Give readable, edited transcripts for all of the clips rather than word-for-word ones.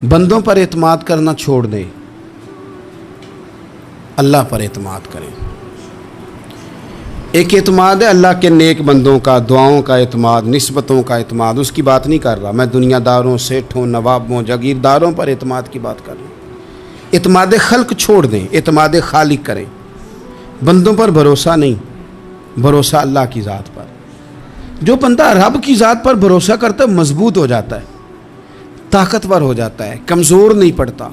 بندوں پر اعتماد کرنا چھوڑ دیں، اللہ پر اعتماد کریں۔ ایک اعتماد ہے اللہ کے نیک بندوں کا، دعاؤں کا اعتماد، نسبتوں کا اعتماد، اس کی بات نہیں کر رہا میں، دنیا داروں، سیٹھوں، نوابوں، جاگیرداروں پر اعتماد کی بات کر رہا ہوں۔ اعتماد خلق چھوڑ دیں، اعتماد خالق کریں۔ بندوں پر بھروسہ نہیں، بھروسہ اللہ کی ذات پر۔ جو بندہ رب کی ذات پر بھروسہ کرتا ہے مضبوط ہو جاتا ہے، طاقتور ہو جاتا ہے، کمزور نہیں پڑتا۔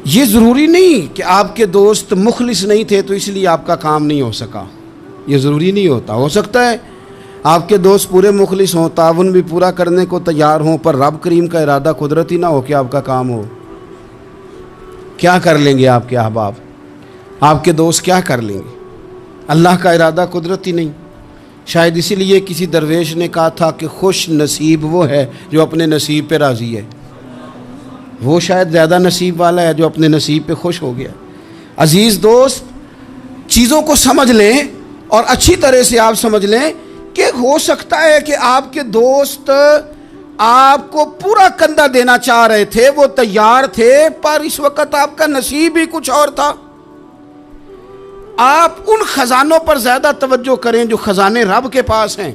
یہ ضروری نہیں کہ آپ کے دوست مخلص نہیں تھے تو اس لیے آپ کا کام نہیں ہو سکا، یہ ضروری نہیں ہوتا۔ ہو سکتا ہے آپ کے دوست پورے مخلص ہوں، تعاون بھی پورا کرنے کو تیار ہوں، پر رب کریم کا ارادہ قدرتی نہ ہو کہ آپ کا کام ہو۔ کیا کر لیں گے آپ کے احباب، آپ کے دوست کیا کر لیں گے؟ اللہ کا ارادہ قدرتی نہیں۔ شاید اسی لیے کسی درویش نے کہا تھا کہ خوش نصیب وہ ہے جو اپنے نصیب پہ راضی ہے۔ وہ شاید زیادہ نصیب والا ہے جو اپنے نصیب پہ خوش ہو گیا۔ عزیز دوست، چیزوں کو سمجھ لیں اور اچھی طرح سے آپ سمجھ لیں کہ ہو سکتا ہے کہ آپ کے دوست آپ کو پورا کندھا دینا چاہ رہے تھے، وہ تیار تھے، پر اس وقت آپ کا نصیب ہی کچھ اور تھا۔ آپ ان خزانوں پر زیادہ توجہ کریں جو خزانے رب کے پاس ہیں۔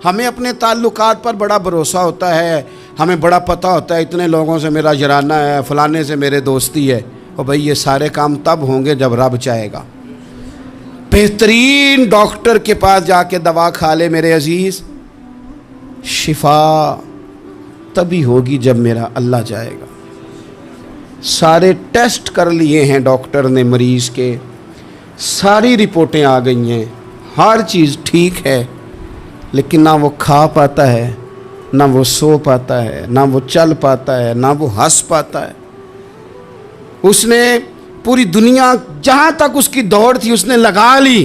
ہمیں اپنے تعلقات پر بڑا بھروسہ ہوتا ہے، ہمیں بڑا پتہ ہوتا ہے اتنے لوگوں سے میرا جرانہ ہے، فلانے سے میرے دوستی ہے۔ اور بھائی یہ سارے کام تب ہوں گے جب رب چاہے گا۔ بہترین ڈاکٹر کے پاس جا کے دوا کھا لے میرے عزیز، شفا تبھی ہوگی جب میرا اللہ چاہے گا۔ سارے ٹیسٹ کر لیے ہیں ڈاکٹر نے مریض کے، ساری رپورٹیں آ گئی ہیں، ہر چیز ٹھیک ہے، لیکن نہ وہ کھا پاتا ہے، نہ وہ سو پاتا ہے، نہ وہ چل پاتا ہے، نہ وہ ہنس پاتا ہے۔ اس نے پوری دنیا جہاں تک اس کی دوڑ تھی اس نے لگا لی،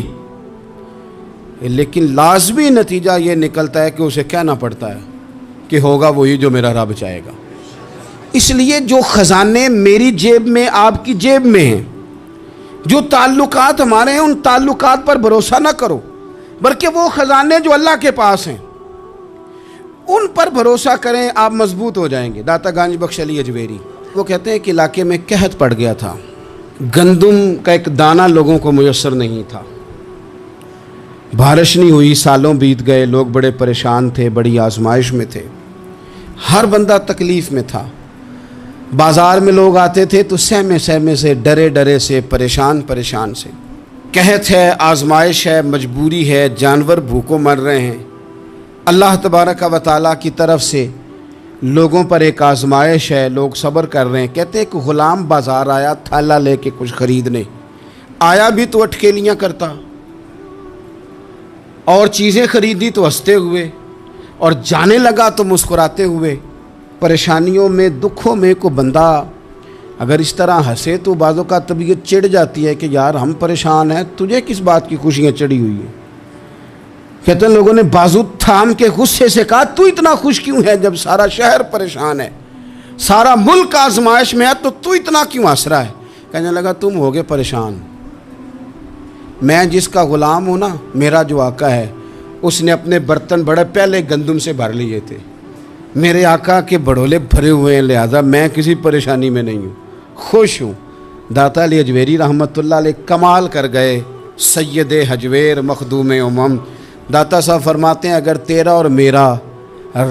لیکن لازمی نتیجہ یہ نکلتا ہے کہ اسے کہنا پڑتا ہے کہ ہوگا وہی جو میرا رب چاہے گا۔ اس لیے جو خزانے میری جیب میں، آپ کی جیب میں ہیں، جو تعلقات ہمارے ہیں، ان تعلقات پر بھروسہ نہ کرو، بلکہ وہ خزانے جو اللہ کے پاس ہیں ان پر بھروسہ کریں، آپ مضبوط ہو جائیں گے۔ داتا گنج بخش علی اجویری وہ کہتے ہیں کہ علاقے میں قحط پڑ گیا تھا، گندم کا ایک دانہ لوگوں کو میسر نہیں تھا، بارش نہیں ہوئی، سالوں بیت گئے، لوگ بڑے پریشان تھے، بڑی آزمائش میں تھے، ہر بندہ تکلیف میں تھا۔ بازار میں لوگ آتے تھے تو سہمے سہمے سے، ڈرے ڈرے سے، پریشان پریشان سے۔ قحط ہے، آزمائش ہے، مجبوری ہے، جانور بھوکوں مر رہے ہیں۔ اللہ تبارک و تعالیٰ کی طرف سے لوگوں پر ایک آزمائش ہے، لوگ صبر کر رہے ہیں۔ کہتے ہیں کہ غلام بازار آیا تھالا لے کے کچھ خریدنے، آیا بھی تو اٹکیلیاں کرتا، اور چیزیں خریدی تو ہنستے ہوئے، اور جانے لگا تو مسکراتے ہوئے۔ پریشانیوں میں، دکھوں میں کو بندہ اگر اس طرح ہنسے تو بعضوں کا طبیعت چڑ جاتی ہے کہ یار ہم پریشان ہیں، تجھے کس بات کی خوشیاں چڑھی ہوئی ہیں۔ کہتے ہیں لوگوں نے بازو تھام کے غصے سے کہا تو اتنا خوش کیوں ہے جب سارا شہر پریشان ہے، سارا ملک آزمائش میں ہے، تو اتنا کیوں ہنس رہا ہے؟ کہنے لگا تم ہوگے پریشان، میں جس کا غلام ہوں نا، میرا جو آقا ہے، اس نے اپنے برتن بڑے پہلے گندم سے بھر لیے تھے، میرے آقا کے بڑولے بھرے ہوئے ہیں، لہذا میں کسی پریشانی میں نہیں ہوں، خوش ہوں۔ داتا علی اجویری رحمۃ اللہ علیہ کمال کر گئے، سید حجویر مخدوم امم۔ داتا صاحب فرماتے ہیں اگر تیرا اور میرا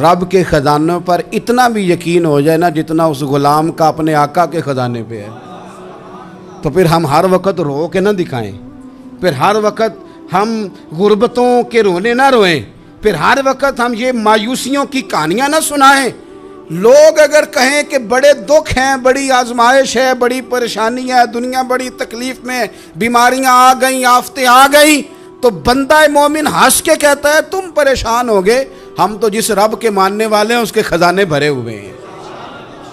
رب کے خزانوں پر اتنا بھی یقین ہو جائے نا جتنا اس غلام کا اپنے آقا کے خزانے پہ ہے، تو پھر ہم ہر وقت رو کے نہ دکھائیں، پھر ہر وقت ہم غربتوں کے رونے نہ روئیں، پھر ہر وقت ہم یہ مایوسیوں کی کہانیاں نہ سنائیں۔ لوگ اگر کہیں کہ بڑے دکھ ہیں، بڑی آزمائش ہے، بڑی پریشانی ہے، دنیا بڑی تکلیف میں، بیماریاں آ گئیں، آفتیں آ گئیں، تو بندہ مومن ہنس کے کہتا ہے تم پریشان ہوگے، ہم تو جس رب کے ماننے والے ہیں اس کے خزانے بھرے ہوئے ہیں،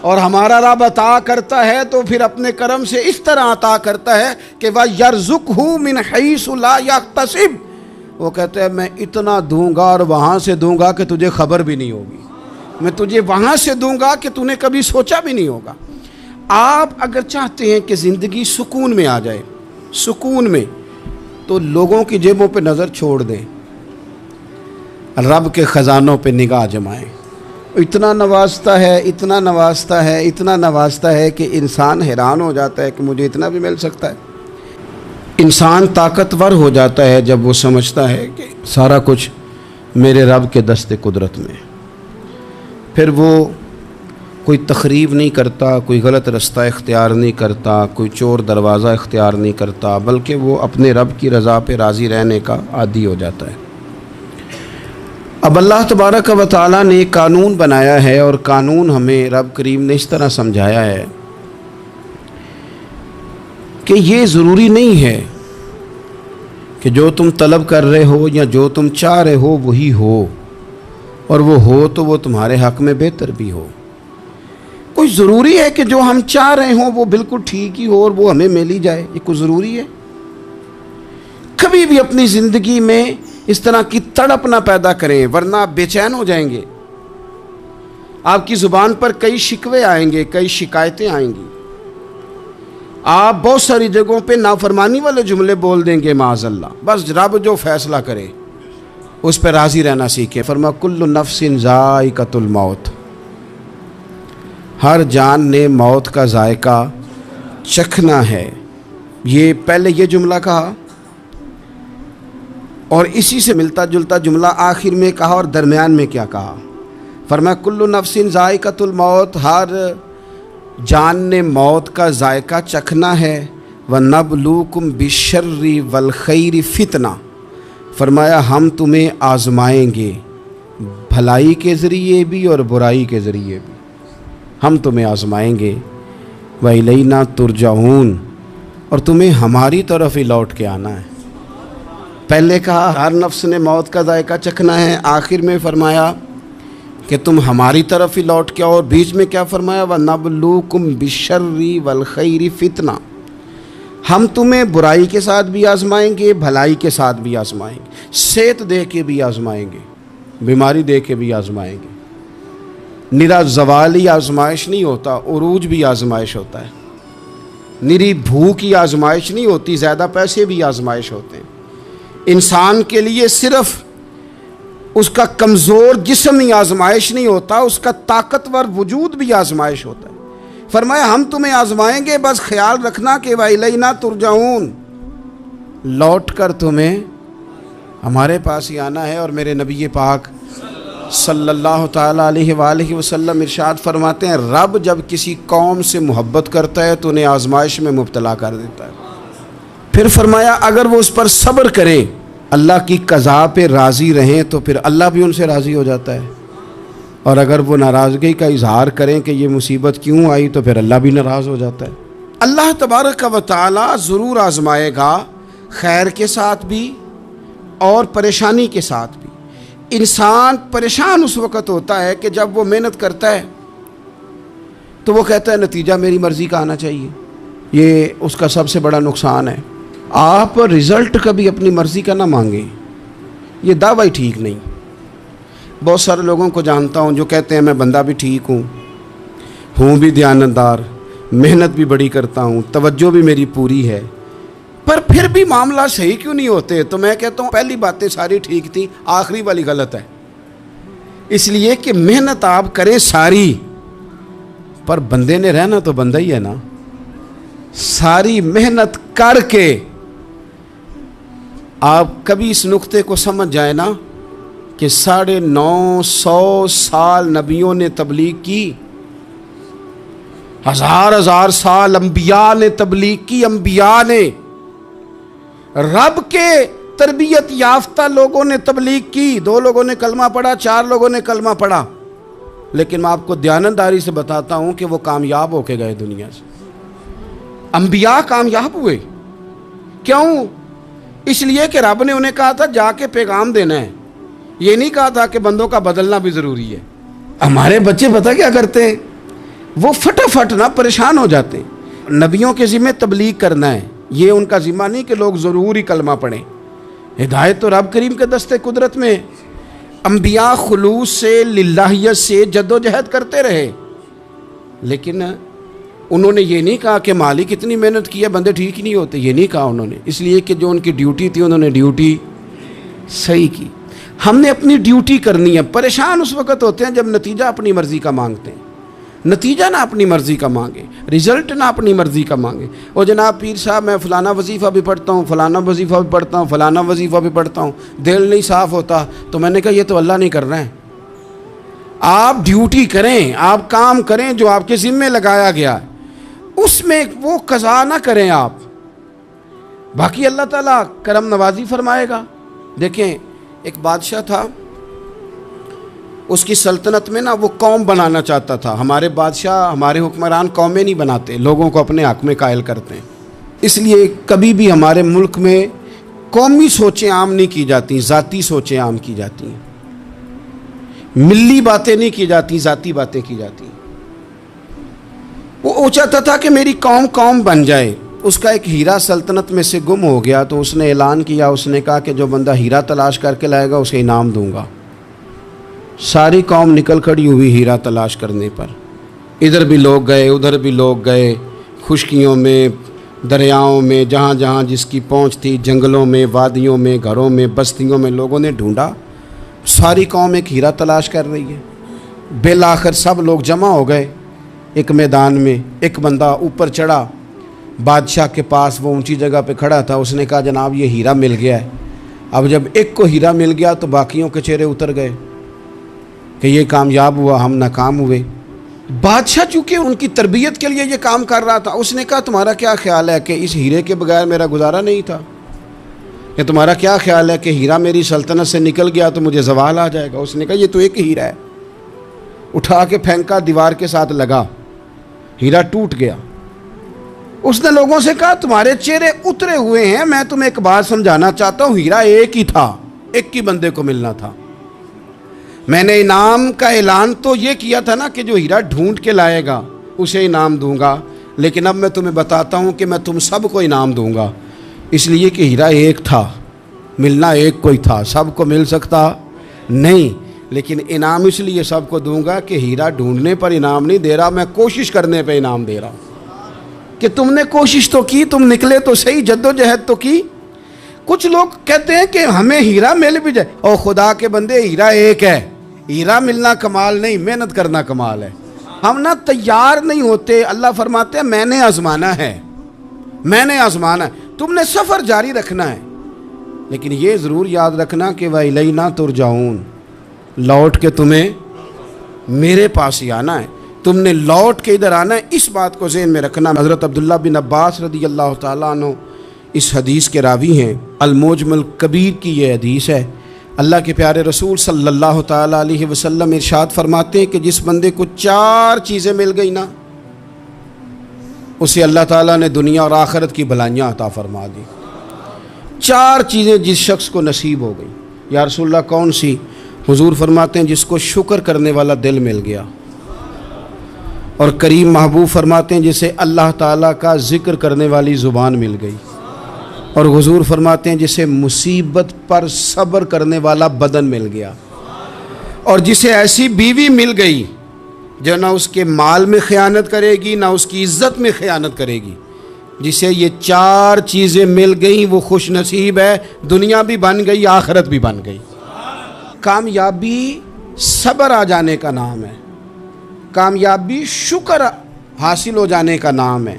اور ہمارا رب عطا کرتا ہے تو پھر اپنے کرم سے اس طرح عطا کرتا ہے کہ وَيَرْزُقْهُ مِنْ حَيْثُ لَا يَحْتَسِبُ۔ وہ کہتے ہیں میں اتنا دوں گا اور وہاں سے دوں گا کہ تجھے خبر بھی نہیں ہوگی، میں تجھے وہاں سے دوں گا کہ نے کبھی سوچا بھی نہیں ہوگا۔ آپ اگر چاہتے ہیں کہ زندگی سکون میں آ جائے، سکون میں، تو لوگوں کی جیبوں پہ نظر چھوڑ دیں، رب کے خزانوں پہ نگاہ جمائیں، اتنا نوازتا ہے، اتنا نوازتا ہے، اتنا نوازتا ہے کہ انسان حیران ہو جاتا ہے کہ مجھے اتنا بھی مل سکتا ہے۔ انسان طاقتور ہو جاتا ہے جب وہ سمجھتا ہے کہ سارا کچھ میرے رب کے دست قدرت میں۔ پھر وہ کوئی تخریب نہیں کرتا، کوئی غلط رستہ اختیار نہیں کرتا، کوئی چور دروازہ اختیار نہیں کرتا، بلکہ وہ اپنے رب کی رضا پہ راضی رہنے کا عادی ہو جاتا ہے۔ اب اللہ تبارک و تعالیٰ نے ایک قانون بنایا ہے، اور قانون ہمیں رب کریم نے اس طرح سمجھایا ہے کہ یہ ضروری نہیں ہے کہ جو تم طلب کر رہے ہو یا جو تم چاہ رہے ہو وہی ہو، اور وہ ہو تو وہ تمہارے حق میں بہتر بھی ہو۔ کوئی ضروری ہے کہ جو ہم چاہ رہے ہوں وہ بالکل ٹھیک ہی ہو اور وہ ہمیں مل ہی جائے؟ یہ کوئی ضروری ہے؟ کبھی بھی اپنی زندگی میں اس طرح کی تڑپ نہ پیدا کریں، ورنہ آپ بے چین ہو جائیں گے۔ آپ کی زبان پر کئی شکوے آئیں گے، کئی شکایتیں آئیں گی، آپ بہت ساری جگہوں پہ نافرمانی والے جملے بول دیں گے معاذ اللہ۔ بس رب جو فیصلہ کرے اس پہ راضی رہنا سیکھیں۔ فرما کل نفس ذائقۃ الموت، ہر جان نے موت کا ذائقہ چکھنا ہے۔ یہ پہلے یہ جملہ کہا، اور اسی سے ملتا جلتا جملہ آخر میں کہا، اور درمیان میں کیا کہا؟ فرمایا کل نفس ذائقۃ الموت، ہر جان نے موت کا ذائقہ چکھنا ہے۔ وَنَبْلُوكُمْ بِالشَّرِّ وَالْخَيْرِ فِتْنَةً، فرمایا ہم تمہیں آزمائیں گے، بھلائی کے ذریعے بھی اور برائی کے ذریعے بھی ہم تمہیں آزمائیں گے۔ وَإِلَيْنَا تُرْجَعُونَ، اور تمہیں ہماری طرف ہی لوٹ کے آنا ہے۔ پہلے کہا ہر نفس نے موت کا ذائقہ چکھنا ہے، آخر میں فرمایا کہ تم ہماری طرف ہی لوٹ کے آؤ، اور بیچ میں کیا فرمایا؟ وَنَبْلُوكُمْ بِالشَّرِّ وَالْخَيْرِ فِتْنَةً، ہم تمہیں برائی کے ساتھ بھی آزمائیں گے، بھلائی کے ساتھ بھی آزمائیں گے، صحت دے کے بھی آزمائیں گے، بیماری دے کے بھی آزمائیں گے۔ نرا زوالی آزمائش نہیں ہوتا، عروج بھی آزمائش ہوتا ہے۔ نری بھوک کی آزمائش نہیں ہوتی، زیادہ پیسے بھی آزمائش ہوتے ہیں۔ انسان کے لیے صرف اس کا کمزور جسم ہی آزمائش نہیں ہوتا، اس کا طاقتور وجود بھی آزمائش ہوتا ہے۔ فرمایا ہم تمہیں آزمائیں گے، بس خیال رکھنا کہ وَإِلَيْنَا تُرْجَعُونَ، لوٹ کر تمہیں ہمارے پاس ہی آنا ہے۔ اور میرے نبی پاک صلی اللہ تعالیٰ علیہ وآلہ وسلم ارشاد فرماتے ہیں، رب جب کسی قوم سے محبت کرتا ہے تو انہیں آزمائش میں مبتلا کر دیتا ہے۔ پھر فرمایا اگر وہ اس پر صبر کریں، اللہ کی قضا پہ راضی رہیں، تو پھر اللہ بھی ان سے راضی ہو جاتا ہے، اور اگر وہ ناراضگی کا اظہار کریں کہ یہ مصیبت کیوں آئی، تو پھر اللہ بھی ناراض ہو جاتا ہے۔ اللہ تبارک و تعالی ضرور آزمائے گا، خیر کے ساتھ بھی اور پریشانی کے ساتھ بھی۔ انسان پریشان اس وقت ہوتا ہے کہ جب وہ محنت کرتا ہے تو وہ کہتا ہے نتیجہ میری مرضی کا آنا چاہیے، یہ اس کا سب سے بڑا نقصان ہے۔ آپ رزلٹ کبھی اپنی مرضی کا نہ مانگیں، یہ دعویٰ ہی ٹھیک نہیں۔ بہت سارے لوگوں کو جانتا ہوں جو کہتے ہیں میں بندہ بھی ٹھیک ہوں بھی دیانتدار، محنت بھی بڑی کرتا ہوں، توجہ بھی میری پوری ہے، پر پھر بھی معاملہ صحیح کیوں نہیں ہوتے؟ تو میں کہتا ہوں پہلی باتیں ساری ٹھیک تھیں، آخری والی غلط ہے۔ اس لیے کہ محنت آپ کریں ساری، پر بندے نے رہنا تو بندہ ہی ہے نا۔ ساری محنت کر کے آپ کبھی اس نقطے کو سمجھ جائیں نا کہ 950 سال نبیوں نے تبلیغ کی، ہزار سال انبیاء نے تبلیغ کی، انبیاء نے، رب کے تربیت یافتہ لوگوں نے تبلیغ کی، 2 لوگوں نے کلمہ پڑھا، 4 لوگوں نے کلمہ پڑھا، لیکن میں آپ کو دیانتداری سے بتاتا ہوں کہ وہ کامیاب ہو کے گئے دنیا سے۔ انبیاء کامیاب ہوئے، کیوں؟ اس لیے کہ رب نے انہیں کہا تھا جا کے پیغام دینا ہے، یہ نہیں کہا تھا کہ بندوں کا بدلنا بھی ضروری ہے۔ ہمارے بچے پتہ کیا کرتے ہیں؟ وہ فٹافٹ نہ پریشان ہو جاتے ہیں۔ نبیوں کے ذمہ تبلیغ کرنا ہے، یہ ان کا ذمہ نہیں کہ لوگ ضرور ہی کلمہ پڑھیں۔ ہدایت تو رب کریم کے دست قدرت میں۔ انبیاء خلوص سے، للہیت سے جد و جہد کرتے رہے، لیکن انہوں نے یہ نہیں کہا کہ مالک اتنی محنت کی ہے بندے ٹھیک ہی نہیں ہوتے، یہ نہیں کہا انہوں نے، اس لیے کہ جو ان کی ڈیوٹی تھی انہوں نے ڈیوٹی صحیح کی۔ ہم نے اپنی ڈیوٹی کرنی ہے. پریشان اس وقت ہوتے ہیں جب نتیجہ اپنی مرضی کا مانگتے ہیں. نتیجہ نہ اپنی مرضی کا مانگے, رزلٹ نہ اپنی مرضی کا مانگے. اور جناب پیر صاحب میں فلانا وظیفہ بھی پڑھتا ہوں, فلانا وظیفہ بھی پڑھتا ہوں, فلانا وظیفہ بھی پڑھتا ہوں, دل نہیں صاف ہوتا. تو میں نے کہا یہ تو اللہ نہیں کر رہا ہے. آپ ڈیوٹی کریں, آپ کام کریں جو آپ کے ذمے لگایا گیا, اس میں وہ قضا نہ کریں آپ. باقی اللہ تعالیٰ کرم نوازی فرمائے گا. دیکھیں ایک بادشاہ تھا, اس کی سلطنت میں نا وہ قوم بنانا چاہتا تھا. ہمارے بادشاہ, ہمارے حکمران قومیں نہیں بناتے, لوگوں کو اپنے حق میں قائل کرتے ہیں. اس لیے کبھی بھی ہمارے ملک میں قومی سوچیں عام نہیں کی جاتی, ذاتی سوچیں عام کی جاتی ہیں. ملی باتیں نہیں کی جاتی, ذاتی باتیں کی جاتی ہیں. وہ چاہتا تھا کہ میری قوم بن جائے. اس کا ایک ہیرا سلطنت میں سے گم ہو گیا, تو اس نے اعلان کیا, اس نے کہا کہ جو بندہ ہیرا تلاش کر کے لائے گا اسے انعام دوں گا. ساری قوم نکل کھڑی ہوئی ہیرا تلاش کرنے پر. ادھر بھی لوگ گئے, ادھر بھی لوگ گئے, خشکیوں میں, دریاؤں میں, جہاں جہاں جس کی پہنچ تھی, جنگلوں میں, وادیوں میں, گھروں میں, بستیوں میں لوگوں نے ڈھونڈا. ساری قوم ایک ہیرا تلاش کر رہی ہے. بالآخر سب لوگ جمع ہو گئے ایک میدان میں. ایک بندہ اوپر چڑھا بادشاہ کے پاس, وہ اونچی جگہ پہ کھڑا تھا. اس نے کہا جناب یہ ہیرا مل گیا ہے. اب جب ایک کو ہیرا مل گیا تو باقیوں کے چہرے اتر گئے کہ یہ کامیاب ہوا, ہم ناکام ہوئے. بادشاہ چونکہ ان کی تربیت کے لیے یہ کام کر رہا تھا, اس نے کہا تمہارا کیا خیال ہے کہ اس ہیرے کے بغیر میرا گزارا نہیں تھا, کہ تمہارا کیا خیال ہے کہ ہیرا میری سلطنت سے نکل گیا تو مجھے زوال آ جائے گا. اس نے کہا یہ تو ایک ہیرا ہے. اٹھا کے پھینکا, دیوار کے ساتھ لگا, ہیرا ٹوٹ گیا. اس نے لوگوں سے کہا تمہارے چہرے اترے ہوئے ہیں, میں تمہیں ایک بات سمجھانا چاہتا ہوں, ہیرا ایک ہی تھا, ایک ہی بندے کو ملنا تھا. میں نے انعام کا اعلان تو یہ کیا تھا نا کہ جو ہیرا ڈھونڈ کے لائے گا اسے انعام دوں گا, لیکن اب میں تمہیں بتاتا ہوں کہ میں تم سب کو انعام دوں گا. اس لیے کہ ہیرا ایک تھا, ملنا ایک کو ہی تھا, سب کو مل سکتا نہیں. لیکن انعام اس لیے سب کو دوں گا کہ ہیرا ڈھونڈنے پر انعام نہیں دے رہا, میں کوشش کرنے پہ انعام دے رہا ہوں. کہ تم نے کوشش تو کی, تم نکلے تو صحیح, جدوجہد تو کی. کچھ لوگ کہتے ہیں کہ ہمیں ہیرا مل بھی جائے. اور خدا کے بندے ہیرا ایک ہے, ہیرا ملنا کمال نہیں, محنت کرنا کمال ہے. ہم نہ تیار نہیں ہوتے. اللہ فرماتے ہیں میں نے آزمانا ہے, میں نے آزمانا ہے. تم نے سفر جاری رکھنا ہے, لیکن یہ ضرور یاد رکھنا کہ وَإِلَيْنَا تُرْجَعُونَ, لوٹ کے تمہیں میرے پاس ہی آنا ہے, تم نے لوٹ کے ادھر آنا ہے. اس بات کو ذہن میں رکھنا. حضرت عبداللہ بن عباس رضی اللہ تعالیٰ عنہ اس حدیث کے راوی ہیں. المعجم الکبیر کی یہ حدیث ہے. اللہ کے پیارے رسول صلی اللہ تعالیٰ علیہ وسلم ارشاد فرماتے ہیں کہ جس بندے کو 4 چیزیں مل گئی نا, اسے اللہ تعالیٰ نے دنیا اور آخرت کی بھلائیاں عطا فرما دی. 4 چیزیں جس شخص کو نصیب ہو گئی. یا رسول اللہ کون سی؟ حضور فرماتے ہیں جس کو شکر کرنے والا دل مل گیا, اور کریم محبوب فرماتے ہیں جسے اللہ تعالیٰ کا ذکر کرنے والی زبان مل گئی, اور حضور فرماتے ہیں جسے مصیبت پر صبر کرنے والا بدن مل گیا, اور جسے ایسی بیوی مل گئی جو نہ اس کے مال میں خیانت کرے گی, نہ اس کی عزت میں خیانت کرے گی. جسے یہ 4 چیزیں مل گئیں وہ خوش نصیب ہے, دنیا بھی بن گئی, آخرت بھی بن گئی. کامیابی صبر آ جانے کا نام ہے, کامیابی شکر حاصل ہو جانے کا نام ہے.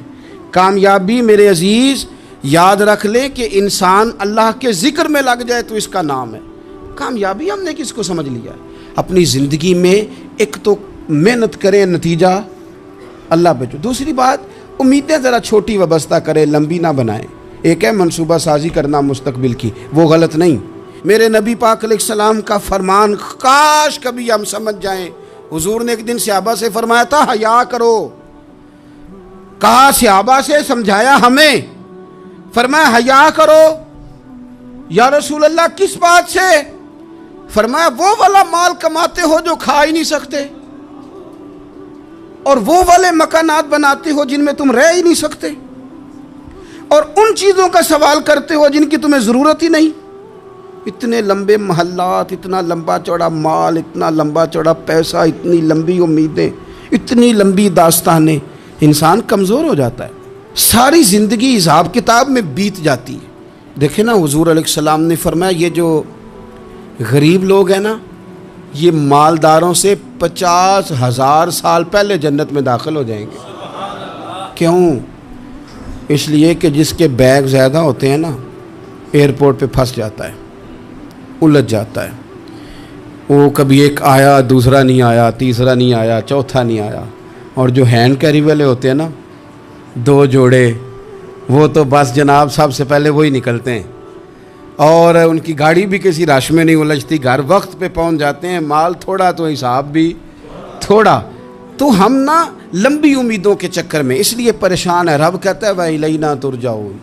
کامیابی میرے عزیز یاد رکھ لیں کہ انسان اللہ کے ذکر میں لگ جائے تو اس کا نام ہے کامیابی. ہم نے کس کو سمجھ لیا؟ اپنی زندگی میں ایک تو محنت کریں, نتیجہ اللہ پہ. دوسری بات, امیدیں ذرا چھوٹی وابستہ کریں, لمبی نہ بنائیں. ایک ہے منصوبہ سازی کرنا مستقبل کی, وہ غلط نہیں. میرے نبی پاک علیہ السلام کا فرمان کاش کبھی ہم سمجھ جائیں. حضور نے ایک دن صحابہ سے فرمایا تھا حیا کرو. کہا صحابہ سے, سمجھایا ہمیں, فرمایا حیا کرو. یا رسول اللہ کس بات سے؟ فرمایا وہ والا مال کماتے ہو جو کھا ہی نہیں سکتے, اور وہ والے مکانات بناتے ہو جن میں تم رہ ہی نہیں سکتے, اور ان چیزوں کا سوال کرتے ہو جن کی تمہیں ضرورت ہی نہیں. اتنے لمبے محلات, اتنا لمبا چوڑا مال, اتنا لمبا چوڑا پیسہ, اتنی لمبی امیدیں, اتنی لمبی داستانیں, انسان کمزور ہو جاتا ہے. ساری زندگی حساب کتاب میں بیت جاتی ہے. دیکھیں نا حضور علیہ السلام نے فرمایا یہ جو غریب لوگ ہیں نا، یہ مالداروں سے 50,000 سال پہلے جنت میں داخل ہو جائیں گے۔ کیوں؟ اس لیے کہ جس کے بیگ زیادہ ہوتے ہیں نا، ایئرپورٹ پہ پھنس جاتا ہے، الجھ جاتا ہے۔ وہ کبھی ایک آیا، دوسرا نہیں آیا، تیسرا نہیں آیا، چوتھا نہیں آیا۔ اور جو ہینڈ کیری والے ہوتے ہیں نا، 2 جوڑے، وہ تو بس جناب سب سے پہلے وہی نکلتے ہیں، اور ان کی گاڑی بھی کسی رش میں نہیں الجھتی، گھر وقت پہ پہنچ جاتے ہیں۔ مال تھوڑا تو حساب بھی تھوڑا۔ تو ہم نا لمبی امیدوں کے چکر میں اس لیے پریشان ہے۔ رب کہتا ہے وَإِلَيْنَا تُرْجَعُونَ،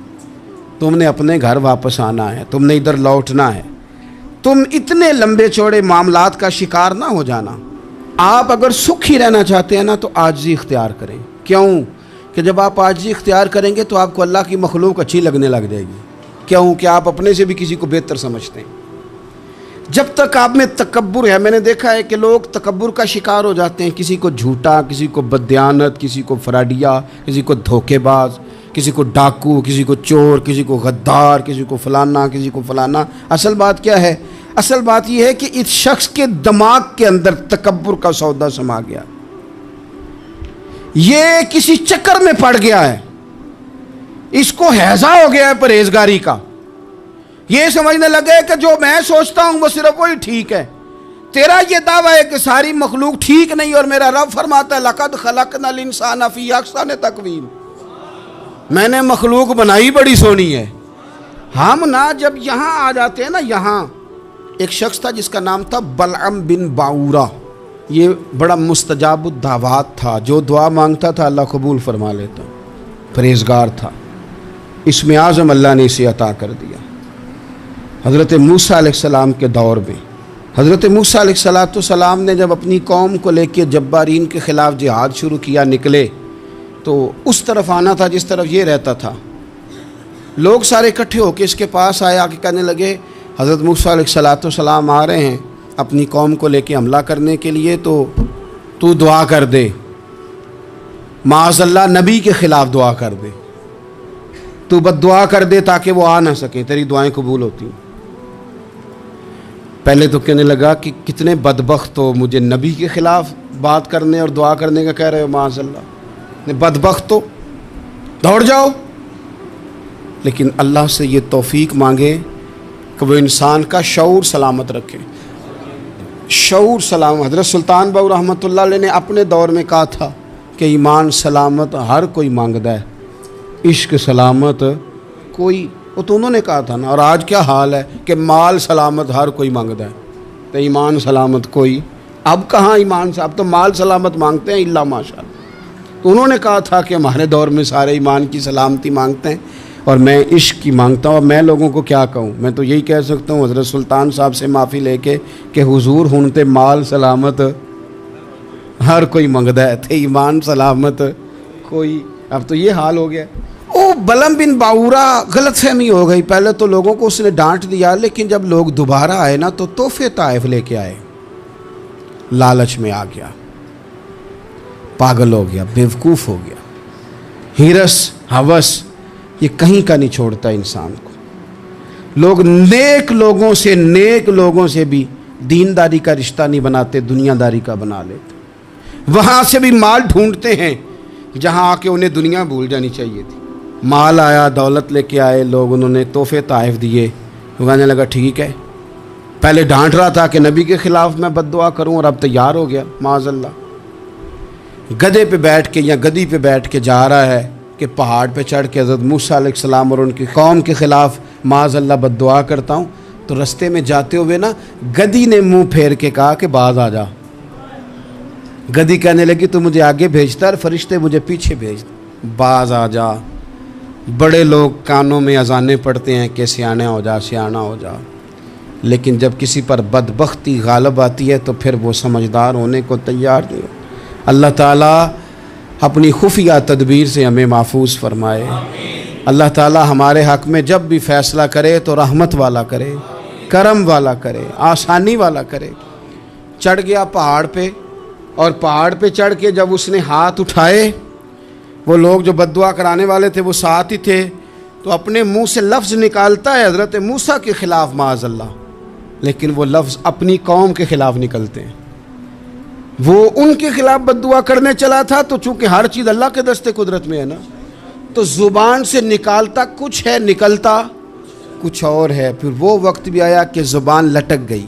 تم نے اپنے گھر واپس آنا ہے، تم نے ادھر لوٹنا ہے۔ تم اتنے لمبے چوڑے معاملات کا شکار نہ ہو جانا۔ آپ اگر سکھی رہنا چاہتے ہیں نا تو عاجزی اختیار کریں۔ کیوں؟ کہ جب آپ عاجزی اختیار کریں گے تو آپ کو اللہ کی مخلوق اچھی لگنے لگ جائے گی۔ کیوں؟ کہ آپ اپنے سے بھی کسی کو بہتر سمجھتے ہیں۔ جب تک آپ میں تکبر ہے، میں نے دیکھا ہے کہ لوگ تکبر کا شکار ہو جاتے ہیں، کسی کو جھوٹا، کسی کو بددیانت، کسی کو فراڈیا، کسی کو دھوکے باز، کسی کو ڈاکو، کسی کو چور، کسی کو غدار، کسی کو فلانا، کسی کو فلانا۔ اصل بات کیا ہے؟ اصل بات یہ ہے کہ اس شخص کے دماغ کے اندر تکبر کا سودا سما گیا، یہ کسی چکر میں پڑ گیا ہے، اس کو ہیضہ ہو گیا ہے پرہیزگاری کا۔ یہ سمجھنے لگے کہ جو میں سوچتا ہوں وہ صرف وہی ٹھیک ہے۔ تیرا یہ دعویٰ ہے کہ ساری مخلوق ٹھیک نہیں، اور میرا رب فرماتا ہے لَقَدْ خَلَقْنَا الْإِنسَانَ فِي أَحْسَنِ تَقْوِيمٍ، میں نے مخلوق بنائی بڑی سونی ہے۔ ہم نا جب یہاں آ جاتے ہیں نا، یہاں ایک شخص تھا جس کا نام تھا بلعم بن باورہ، یہ بڑا مستجاب الدعوات تھا، جو دعا مانگتا تھا اللہ قبول فرما لیتا، پرہیزگار تھا۔ اسم اعظم اللہ نے اسے عطا کر دیا۔ حضرت موسیٰ علیہ السلام کے دور میں حضرت موسیٰ علیہ السلام نے جب اپنی قوم کو لے کے جبارین کے خلاف جہاد شروع کیا، نکلے تو اس طرف آنا تھا جس طرف یہ رہتا تھا۔ لوگ سارے اکٹھے ہو کے اس کے پاس آئے، آ کے کہنے لگے حضرت موسیٰ علیہ السلام آ رہے ہیں اپنی قوم کو لے کے حملہ کرنے کے لیے، تو دعا کر دے، معاذ اللہ نبی کے خلاف دعا کر دے، تو بد دعا کر دے تاکہ وہ آ نہ سکے، تیری دعائیں قبول ہوتی ہیں۔ پہلے تو کہنے لگا کہ کتنے بدبخت ہو، مجھے نبی کے خلاف بات کرنے اور دعا کرنے کا کہہ رہے ہو، معاذ اللہ، بدبخت ہو، دوڑ جاؤ۔ لیکن اللہ سے یہ توفیق مانگے کہ وہ انسان کا شعور سلامت رکھے، شعور سلامت۔ حضرت سلطان باؤ رحمۃ اللہ علیہ نے اپنے دور میں کہا تھا کہ ایمان سلامت ہر کوئی مانگدا ہے، عشق سلامت کوئی، وہ تو انہوں نے کہا تھا نا۔ اور آج کیا حال ہے کہ مال سلامت ہر کوئی مانگدا ہے، تو ایمان سلامت کوئی۔ اب کہاں ایمان سے، اب تو مال سلامت مانگتے ہیں الا ماشاء اللہ۔ تو انہوں نے کہا تھا کہ ہمارے دور میں سارے ایمان کی سلامتی مانگتے ہیں اور میں عشق کی مانگتا ہوں۔ اور میں لوگوں کو کیا کہوں، میں تو یہی کہہ سکتا ہوں حضرت سلطان صاحب سے معافی لے کے کہ حضور ہنتے مال سلامت ہر کوئی منگدا ہے، تھے ایمان سلامت کوئی۔ اب تو یہ حال ہو گیا۔ او بلعم بن باورہ غلط فہمی ہو گئی، پہلے تو لوگوں کو اس نے ڈانٹ دیا، لیکن جب لوگ دوبارہ آئے نا تو تحفے طائف لے کے آئے، لالچ میں آ گیا، پاگل ہو گیا، بیوقوف ہو گیا۔ ہرس ہوس یہ کہیں کا نہیں چھوڑتا انسان کو۔ لوگ نیک لوگوں سے بھی دینداری کا رشتہ نہیں بناتے، دنیا داری کا بنا لیتے۔ وہاں سے بھی مال ڈھونڈتے ہیں جہاں آ کے انہیں دنیا بھول جانی چاہیے تھی۔ مال آیا، دولت لے کے آئے لوگ، انہوں نے تحفے طائف دیے، وہ کہنے لگا ٹھیک ہے۔ پہلے ڈانٹ رہا تھا کہ نبی کے خلاف میں بد دعا کروں، اور اب تیار ہو گیا معاذ اللہ۔ گدھے پہ بیٹھ کے یا گدی پہ بیٹھ کے جا رہا ہے کہ پہاڑ پہ چڑھ کے حضرت موسیٰ علیہ السلام اور ان کی قوم کے خلاف معاذ اللہ بد دعا کرتا ہوں۔ تو رستے میں جاتے ہوئے نا گدی نے منہ پھیر کے کہا کہ باز آ جا۔ گدی کہنے لگی تو مجھے آگے بھیجتا ہے، فرشتے مجھے پیچھے بھیج، باز آ جا۔ بڑے لوگ کانوں میں اذانیں پڑھتے ہیں کہ سیانا ہو جا، سیانا ہو جا، لیکن جب کسی پر بدبختی غالب آتی ہے تو پھر وہ سمجھدار ہونے کو تیار نہیں۔ اللہ تعالیٰ اپنی خفیہ تدبیر سے ہمیں محفوظ فرمائے۔ اللہ تعالیٰ ہمارے حق میں جب بھی فیصلہ کرے تو رحمت والا کرے، کرم والا کرے، آسانی والا کرے۔ چڑھ گیا پہاڑ پہ، اور پہاڑ پہ چڑھ کے جب اس نے ہاتھ اٹھائے، وہ لوگ جو بد دعا کرانے والے تھے وہ ساتھ ہی تھے، تو اپنے منہ سے لفظ نکالتا ہے حضرت موسیٰ کے خلاف معاذ اللہ، لیکن وہ لفظ اپنی قوم کے خلاف نکلتے ہیں. وہ ان کے خلاف بد دعا کرنے چلا تھا، تو چونکہ ہر چیز اللہ کے دستے قدرت میں ہے نا، تو زبان سے نکالتا کچھ ہے، نکلتا کچھ اور ہے. پھر وہ وقت بھی آیا کہ زبان لٹک گئی،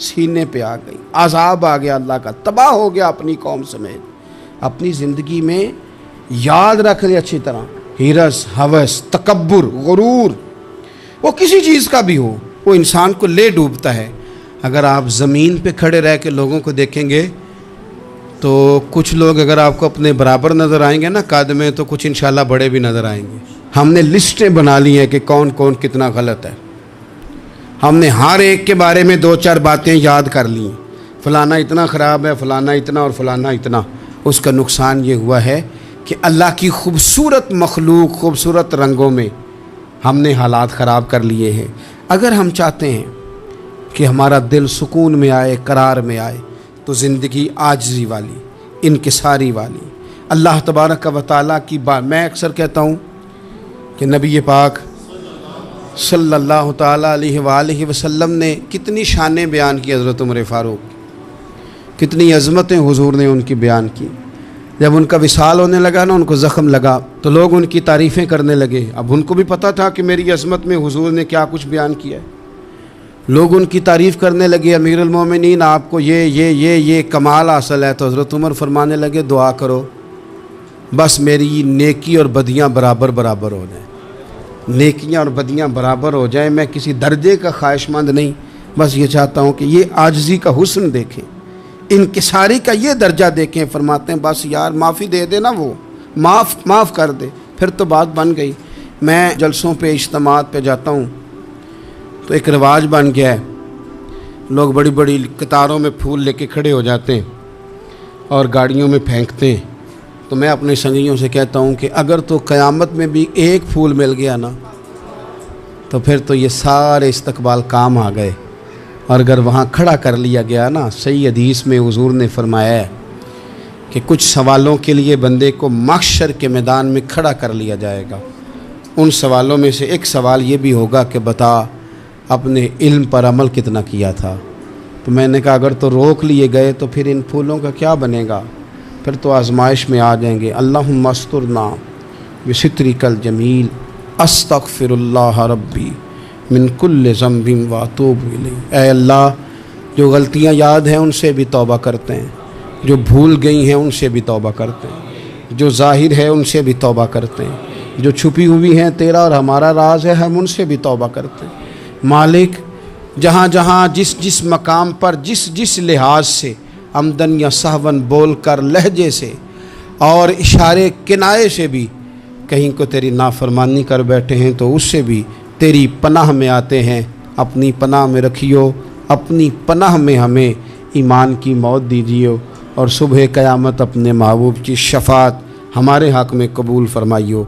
سینے پہ آ گئی، عذاب آ گیا اللہ کا، تباہ ہو گیا اپنی قوم سمیت. اپنی زندگی میں یاد رکھ لیں اچھی طرح، ہرس، ہوس، تکبر، غرور، وہ کسی چیز کا بھی ہو، وہ انسان کو لے ڈوبتا ہے. اگر آپ زمین پہ کھڑے رہ کے لوگوں کو دیکھیں گے تو کچھ لوگ اگر آپ کو اپنے برابر نظر آئیں گے نا قد میں، تو کچھ انشاءاللہ بڑے بھی نظر آئیں گے. ہم نے لسٹیں بنا لی ہیں کہ کون کون کتنا غلط ہے. ہم نے ہر ایک کے بارے میں 2-4 باتیں یاد کر لی، فلانا اتنا خراب ہے، فلانا اتنا اور فلانا اتنا. اس کا نقصان یہ ہوا ہے کہ اللہ کی خوبصورت مخلوق، خوبصورت رنگوں میں ہم نے حالات خراب کر لیے ہیں. اگر ہم چاہتے ہیں کہ ہمارا دل سکون میں آئے، قرار میں آئے، تو زندگی عاجزی والی، انکساری والی، اللہ تبارک و تعالیٰ کی بات. میں اکثر کہتا ہوں کہ نبی پاک صلی اللہ تعالیٰ علیہ وآلہ وسلم نے کتنی شانیں بیان کی، حضرت عمر فاروق کتنی عظمتیں حضور نے ان کی بیان کی. جب ان کا وصال ہونے لگا نا، ان کو زخم لگا، تو لوگ ان کی تعریفیں کرنے لگے. اب ان کو بھی پتہ تھا کہ میری عظمت میں حضور نے کیا کچھ بیان کیا ہے. لوگ ان کی تعریف کرنے لگے، امیر المومنین آپ کو یہ کمال حاصل ہے. تو حضرت عمر فرمانے لگے دعا کرو بس میری نیکی اور بدیاں برابر برابر ہو جائیں، نیکیاں اور بدیاں برابر ہو جائیں. میں کسی درجے کا خواہش مند نہیں، بس یہ چاہتا ہوں کہ یہ عاجزی کا حسن دیکھیں، انکساری کا یہ درجہ دیکھیں. فرماتے ہیں بس یار معافی دے دے نا، وہ معاف کر دے، پھر تو بات بن گئی. میں جلسوں پہ، اجتماعات پہ جاتا ہوں تو ایک رواج بن گیا ہے، لوگ بڑی بڑی قطاروں میں پھول لے کے کھڑے ہو جاتے ہیں اور گاڑیوں میں پھینکتے ہیں. تو میں اپنے سنگیوں سے کہتا ہوں کہ اگر تو قیامت میں بھی ایک پھول مل گیا نا، تو پھر تو یہ سارے استقبال کام آ گئے. اور اگر وہاں کھڑا کر لیا گیا نا، صحیح حدیث میں حضور نے فرمایا ہے کہ کچھ سوالوں کے لیے بندے کو محشر کے میدان میں کھڑا کر لیا جائے گا. ان سوالوں میں سے ایک سوال یہ بھی ہوگا کہ بتا اپنے علم پر عمل کتنا کیا تھا. تو میں نے کہا اگر تو روک لیے گئے تو پھر ان پھولوں کا کیا بنے گا، پھر تو آزمائش میں آ جائیں گے. اللہم استرنا بسترک الجمیل استغفر اللہ ربی من کل ذنب واتوب الیہ. اے اللہ، جو غلطیاں یاد ہیں ان سے بھی توبہ کرتے ہیں، جو بھول گئی ہیں ان سے بھی توبہ کرتے ہیں، جو ظاہر ہے ان سے بھی توبہ کرتے ہیں، جو چھپی ہوئی ہیں تیرا اور ہمارا راز ہے ہم ان سے بھی توبہ کرتے ہیں. مالک، جہاں جہاں جس جس مقام پر جس جس لحاظ سے عمدن یا سہون بول کر، لہجے سے اور اشارے کنائے سے بھی کہیں کو تیری نافرمانی کر بیٹھے ہیں، تو اس سے بھی تیری پناہ میں آتے ہیں. اپنی پناہ میں رکھیو، اپنی پناہ میں ہمیں ایمان کی موت دیجیو، اور صبح قیامت اپنے محبوب کی شفاعت ہمارے حق میں قبول فرمائیو.